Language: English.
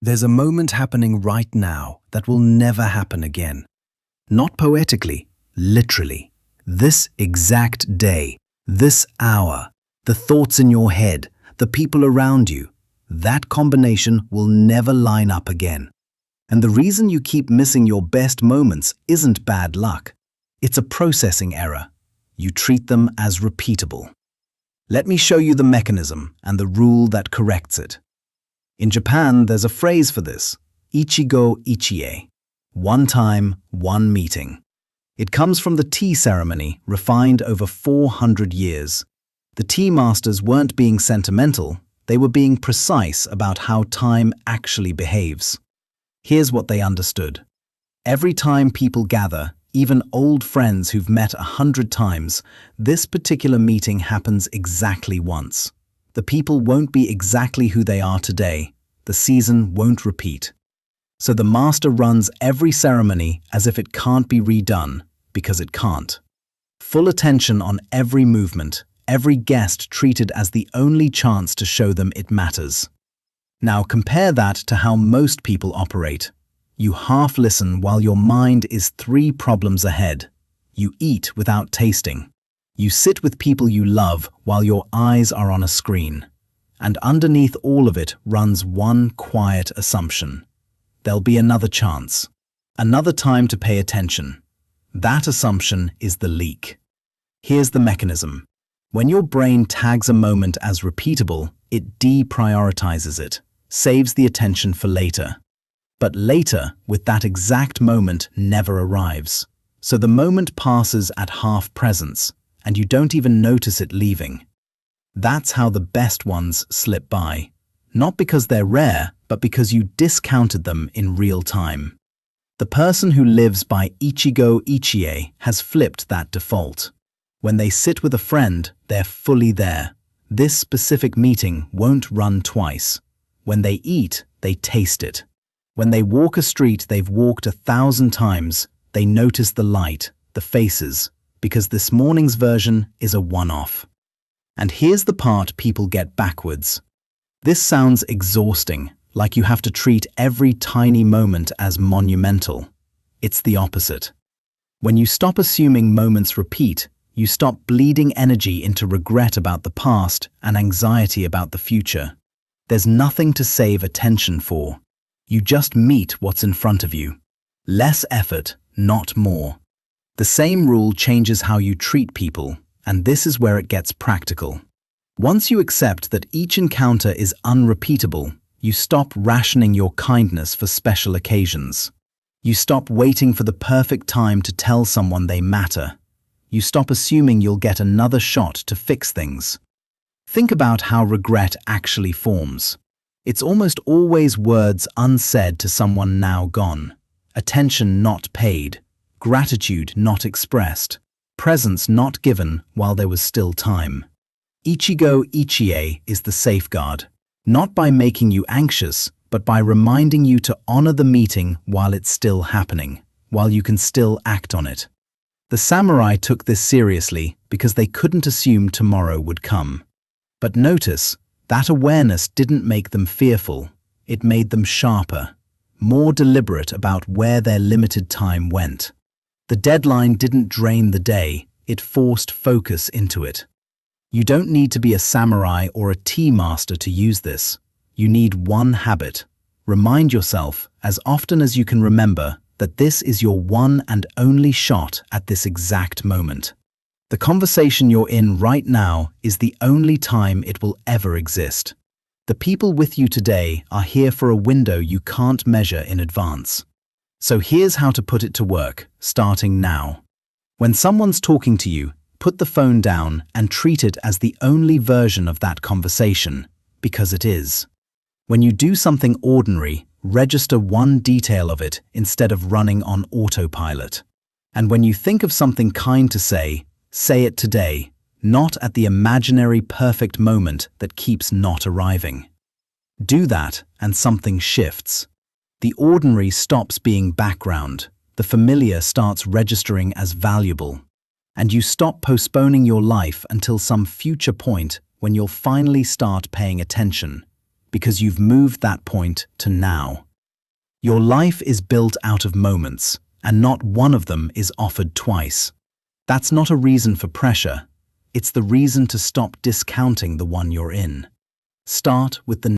There's a moment happening right now that will never happen again. Not poetically, literally. This exact day, this hour, the thoughts in your head, the people around you, that combination will never line up again. And the reason you keep missing your best moments isn't bad luck. It's a processing error. You treat them as repeatable. Let me show you the mechanism and the rule that corrects it. In Japan, there's a phrase for this, ichigoichie, one time, one meeting. It comes from the tea ceremony, refined over 400 years. The tea masters weren't being sentimental, they were being precise about how time actually behaves. Here's what they understood. Every time people gather, even old friends who've met 100 times, this particular meeting happens exactly once. The people won't be exactly who they are today. The season won't repeat. So the master runs every ceremony as if it can't be redone, because it can't. Full attention on every movement, every guest treated as the only chance to show them it matters. Now compare that to how most people operate. You half listen while your mind is 3 problems ahead. You eat without tasting. You sit with people you love while your eyes are on a screen. And underneath all of it runs one quiet assumption. There'll be another chance. Another time to pay attention. That assumption is the leak. Here's the mechanism. When your brain tags a moment as repeatable, it deprioritizes it, saves the attention for later. But later, with that exact moment, never arrives. So the moment passes at half presence, and you don't even notice it leaving. That's how the best ones slip by. Not because they're rare, but because you discounted them in real time. The person who lives by ichigoichie has flipped that default. When they sit with a friend, they're fully there. This specific meeting won't run twice. When they eat, they taste it. When they walk a street they've walked 1,000 times, they notice the light, the faces, because this morning's version is a one-off. And here's the part people get backwards. This sounds exhausting, like you have to treat every tiny moment as monumental. It's the opposite. When you stop assuming moments repeat, you stop bleeding energy into regret about the past and anxiety about the future. There's nothing to save attention for. You just meet what's in front of you. Less effort, not more. The same rule changes how you treat people, and this is where it gets practical. Once you accept that each encounter is unrepeatable, you stop rationing your kindness for special occasions. You stop waiting for the perfect time to tell someone they matter. You stop assuming you'll get another shot to fix things. Think about how regret actually forms. It's almost always words unsaid to someone now gone, attention not paid, gratitude not expressed, presence not given while there was still time. Ichigoichie is the safeguard, not by making you anxious, but by reminding you to honor the meeting while it's still happening, while you can still act on it. The samurai took this seriously because they couldn't assume tomorrow would come. But notice, that awareness didn't make them fearful, it made them sharper, more deliberate about where their limited time went. The deadline didn't drain the day, it forced focus into it. You don't need to be a samurai or a tea master to use this. You need one habit. Remind yourself, as often as you can remember, that this is your one and only shot at this exact moment. The conversation you're in right now is the only time it will ever exist. The people with you today are here for a window you can't measure in advance. So here's how to put it to work, starting now. When someone's talking to you, put the phone down and treat it as the only version of that conversation, because it is. When you do something ordinary, register one detail of it instead of running on autopilot. And when you think of something kind to say it today, not at the imaginary perfect moment that keeps not arriving. Do that and something shifts. The ordinary stops being background, the familiar starts registering as valuable, and you stop postponing your life until some future point when you'll finally start paying attention. because you've moved that point to now. Your life is built out of moments, and not one of them is offered twice. That's not a reason for pressure. It's the reason to stop discounting the one you're in. Start with the